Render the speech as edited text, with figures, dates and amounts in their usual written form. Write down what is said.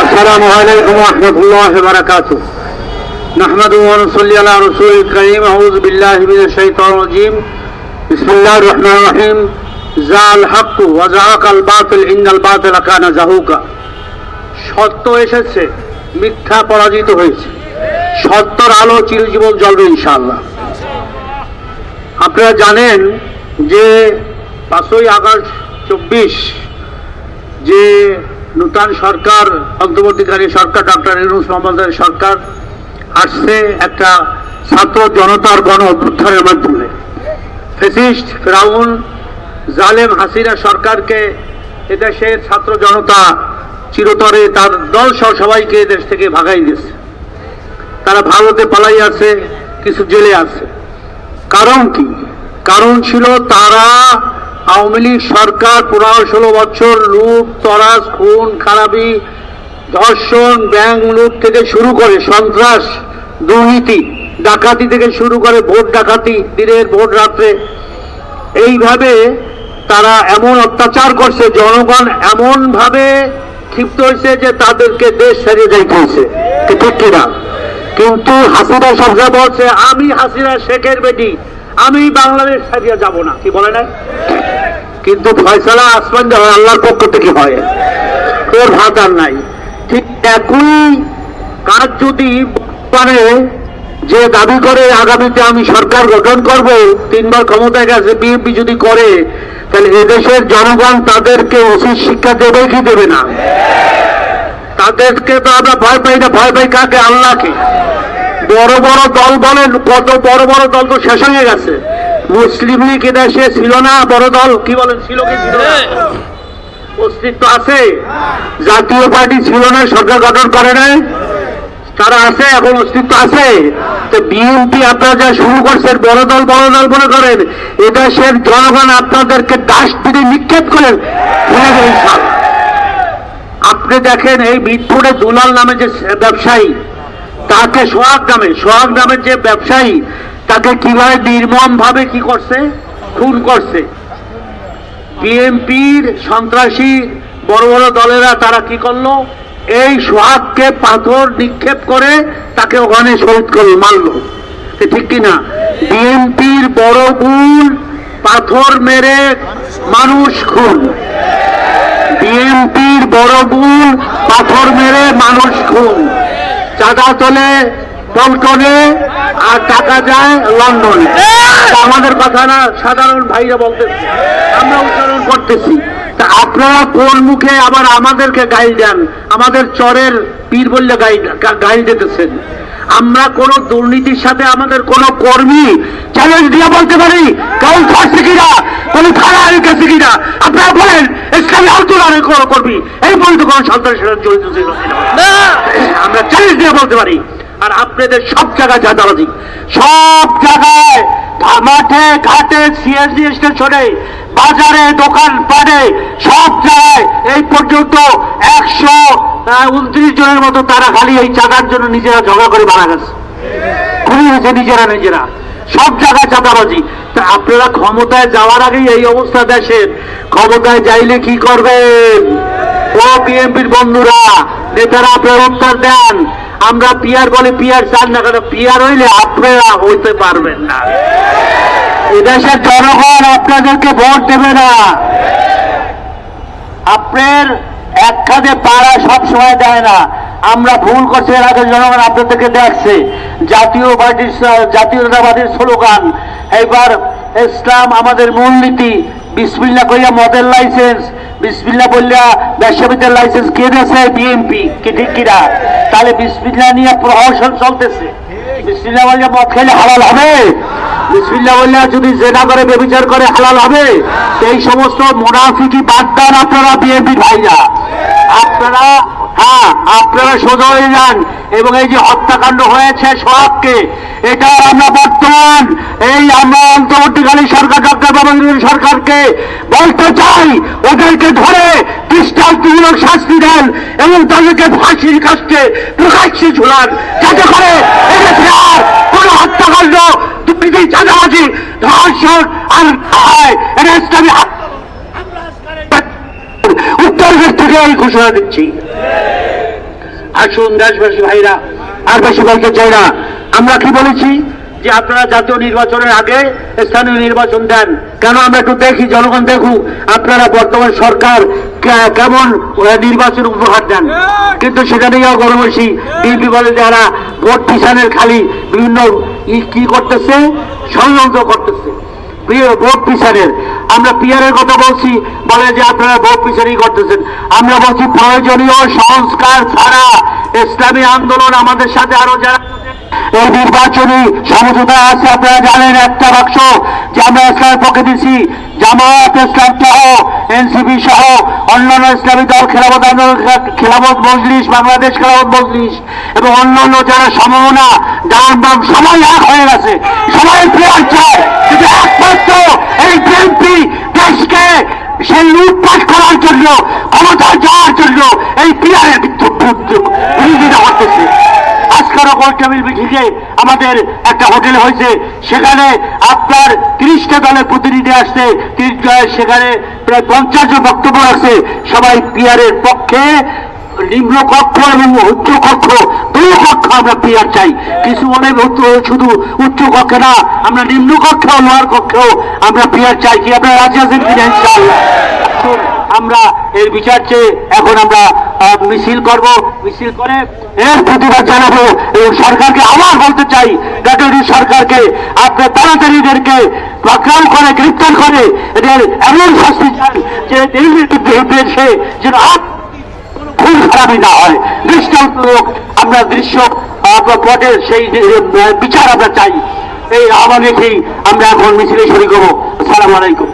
আসসালামু আলাইকুম ওয়া রাহমাতুল্লাহি ওয়া বারাকাতুহু। নাহমাদুহু ওয়া নুসাল্লি আলা রাসূলিল কারীম। আউযু বিল্লাহি মিনাশ শাইতানির রাজীম। বিসমিল্লাহির রহমানির রহিম। জাল হাক্কু ওয়া যাহাকাল বাতিল ইন্নাল বাতিলা কানা যাহুকা। সত্য এসেছে, মিথ্যা পরাজিত হয়েছে। সত্যর আলো চিরজীবন জ্বলবে ইনশাআল্লাহ। আপনারা জানেন যে 5ই আগস্ট 24 যে নূতন সরকার, অন্তর্বর্তীকালীন সরকার, ডক্টর ইউনূস মোহাম্মদের সরকার আসছে একটা ছাত্র জনতার গণ অভ্যুত্থানের মাধ্যমে। ফ্যাসিস্ট ফেরাউন জালেম হাসিনা সরকারকে এদেশের ছাত্র জনতা চিরতরে তার দল সহ সবাইকে দেশ থেকে ভাগাই দিয়েছে। তারা ভারতে পালাই আছে, কিছু জেলে আছে। কারণ কি? কারণ ছিল তারা আওয়ামী লীগ সরকার 15-16 বছর লুট, তরাজ, খুন খারাপি, ধর্ষণ, ব্যাংক লুট থেকে শুরু করে সন্ত্রাস, দুর্নীতি, ডাকাতি থেকে শুরু করে ভোট ডাকাতি, দিনের ভোট রাত্রে, এইভাবে তারা এমন অত্যাচার করছে, জনগণ এমন ভাবে ক্ষিপ্ত হয়েছে যে তাদেরকে দেশ ছেড়ে যাইতে হয়েছে। ঠিক কিনা? কিন্তু হাসিনা সরকার বলছে আমি হাসিনা শেখের বেটি, আমি বাংলাদেশ ছাড়িয়ে যাব না। কি বলে না? কিন্তু ফয়সালা আসমান হয় আল্লাহর পক্ষ থেকে হয়, তোর ভাত আর নাই। ঠিক একই কাজ যদি পারে যে দাবি করে আগামীতে আমি সরকার গঠন করব, 3 বার ক্ষমতায় গেছে, বিএনপি যদি করে, তাহলে এদেশের জনগণ তাদেরকে উচিত শিক্ষা দেবে কি দেবে না? তাদেরকে তো আমরা ভয় পাই না। ভয় পাই কাকে? আল্লাহকে। বড় বড় দল বলেন, কত বড় বড় দল তো শেষ হয়ে গেছে। মুসলিম লীগ এদেশে ছিল না, বড় দল কি বলেন, ছিল কি ছিল না? অস্তিত্ব আছে। জাতীয় পার্টি ছিল না, সরকার গঠন করে নাই, তারা আছে, এখন অস্তিত্ব আছে। তো বিএনপি আপনারা যা শুরু করছেন, বড় দল মনে করেন, এদেশের জনগণ আপনাদেরকে ডাস্টবিনে নিক্ষেপ করেন। আপনি দেখেন এই মিরপুরে দুলাল নামে যে ব্যবসায়ী, তাকে সোহাগ নামের যে ব্যবসায়ী, তাকে কিভাবে নির্মম ভাবে কি করছে, খুন করছে। বিএনপির সন্ত্রাসী বড় বড় দলেরা তারা কি করলো, এই সোহাগকে পাথর নিক্ষেপ করে তাকে ওখানে শহীদ করে মারলো। ঠিক কিনা? বিএনপির বড় ভুল পাথর মেরে মানুষ খুন। বিএনপির বড় ভুল পাথর মেরে মানুষ খুন। চাঁদা তোলে পল্টনে আর টাকা যায় লন্ডনে। আমাদের কথা না, সাধারণ ভাইরা বলতেছে, আমরা উচ্চারণ করতেছি। তা আপনারা কোন মুখে আবার আমাদেরকে গাইল দেন? আমাদের চরের পীর বললে গাইল দিতেছেন। আমরা কোন দুর্নীতির সাথে আমাদের কোন কর্মী চ্যালেঞ্জ দিয়ে বলতে পারি কেউ ধরছে কিনা, কোন থানায় রেখেছে কিনা? আপনারা বলেন ইসলামী আন্দোলনের কোন কর্মী এই পর্যন্ত কোন সন্ত্রাসের জড়িত ছিল না? আমরা চ্যালেঞ্জ দিয়ে বলতে পারি। আর আপনাদের সব জায়গায় চাঁদাবাজি, সব জায়গায়, মাঠে ঘাটে, সিএনজি স্টেশনে, বাজারে, দোকান পাটে, সব জায়গায় এই পর্যন্ত 129 জনের মতো তারা খালি এই চাঁদার জন্য নিজেরা ঝগড়া করে মারা গেছে, খুবই হয়েছে নিজেরা। সব জায়গায় চাঁদাবাজি। তা আপনারা ক্ষমতায় যাওয়ার আগেই এই অবস্থা দেশের, ক্ষমতায় যাইলে কি করবেন? ও বিএনপির বন্ধুরা, নেতারা আপনারা উত্তর দেন। আমরা পিয়ার বলে, পিয়ার চান না কেন? পিয়ার হইলে আপনারা হইতে পারবেন না। এদেশের জনগণ আপনাদেরকে ভোট দেবে না। আপনার এক খাদে পাড়া সব সময় দেয় না। আমরা ভুল করছি, এর আগে জনগণ আপনাদেরকে দেখছে। জাতীয়তাবাদীর স্লোগান, এইবার ইসলাম আমাদের মূলনীতি, বিসমিল্লাহ কইয়া মদের লাইসেন্স, বিসমিল্লাহ বললা বিশ্ববিদ্যালয়ের লাইসেন্স কে দিয়েছে? বিএনপি। কি ঠিক কিনা? তাহলে বিসমিল্লাহ নিয়ে প্রহসন চলতেছে। বিসমিল্লাহ বললে মদ খেলে হালাল হবে? বিসমিল্লাহ বললে যদি জেনা করে ব্যভিচার করে হালাল হবে? এই সমস্ত মুনাফিকি বাদ দেন আপনারা বিএনপি ভাইরা। আপনারা সোজা হয়ে যান। এবং এই যে হত্যাকাণ্ড হয়েছে সোহাগকে, এটা আমরা বর্তমান আমরা অন্তর্বর্তীকালীন সরকার ডক্টর বাবুল সরকারকে বলতে চাই, ওদেরকে ধরে দৃষ্টান্তমূলক শাস্তি দেন এবং তাদেরকে ফাঁসির কাছে প্রকাশ্যে ঝুলান, যাতে করে এদেশে আর কোন হত্যাকাণ্ড, দুর্নীতি, চাঁদাবাজি, ধর্ষণ আর হয়। এটা ইসলামী উত্তর আজকেই ঘোষণা দিচ্ছি। আসুন দেশবাসী ভাইরা, আর বেশি বলতে চাই না। আমরা কি বলেছি যে আপনারা জাতীয় নির্বাচনের আগে স্থানীয় নির্বাচন দেন কেন? আমরা একটু দেখি, জনগণ দেখুক আপনারা বর্তমান সরকার কেমন নির্বাচন উপহার দেন। কিন্তু সেটা নিয়েও গণবসী বিএনপি বলে যারা ভোট পিছানের খালি বিভিন্ন কি করতেছে, ষড়যন্ত্র করতেছে ভোট পিছানের। আমরা পিয়ারের কথা বলছি, বলে যে আপনারা ভোট পিছানি করতেছেন। আমরা বলছি প্রয়োজনীয় সংস্কার ছাড়া ইসলামী আন্দোলন আমাদের সাথে আরো যারা এই নির্বাচনী সমঝোতা আছে, আপনারা জানেন একটা বাক্স যে আমরা ইসলামের পক্ষে দিচ্ছি, জামায়াত ইসলাম সহ এনসিপি সহ অন্যান্য ইসলামী দল, খেলাফত আন্দোলন, খেলাফত মজলিস, বাংলাদেশ খেলাফত মজলিস এবং অন্যান্য যারা সম্ভাবনা ডান বাম সবাই এক হয়ে গেছে, সবাই প্রেয়ার চায়। কিন্তু একমাত্র এই বিএনপি দেশকে সেই লুটপাট করার জন্য, ক্ষমতায় যাওয়ার জন্য এই পিয়ারের বিরোধিতা করতেছে। আজকেরও গোল টেবিল মিটিংয়ে আমাদের একটা হোটেল হয়েছে, সেখানে আপনার 30টা দলের প্রতিনিধি আসছে, সেখানে প্রায় 50 জন বক্তব্য আছে। সবাই পিয়ারের পক্ষে। নিম্ন কক্ষ এবং উচ্চ কক্ষ, দুই কক্ষ আমরা পিয়ার চাই। কিছু বলে শুধু উচ্চ কক্ষে না, আমরা নিম্ন কক্ষেও লোয়ার কক্ষেও আমরা পিয়ার চাই। কি আপনারা রাজি আছেন কিনা? ইনশাআল্লাহ আমরা এর বিচার চেয়ে এখন আমরা মিছিল করব। মিছিল করে এর প্রতিবাদ জানাবো এবং সরকারকে আবার বলতে চাই, জাতীয় সরকারকে আপনার তাড়াতাড়ি এদেরকে পাকড়াও করে, গ্রেপ্তার করে এদের এমন শাস্তি চান যে দেশে যেন খুন খারাপই না হয়। দৃষ্টান্তমূলক আমরা দৃশ্য পটের সেই বিচার আমরা চাই। এই আহ্বান রেখেই আমরা এখন মিছিলে শরীক হবো। আসসালামু আলাইকুম।